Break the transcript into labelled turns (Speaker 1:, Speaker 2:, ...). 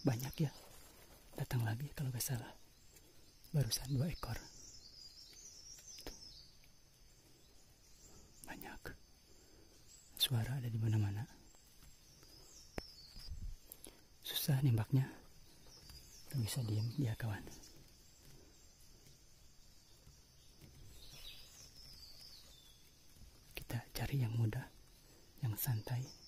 Speaker 1: banyak ya. Datang lagi kalau gak salah. Barusan 2 ekor. Tuh. Banyak. Suara ada di mana-mana. Susah nembaknya. Gak bisa diem dia kawan. Kita cari yang mudah, yang santai.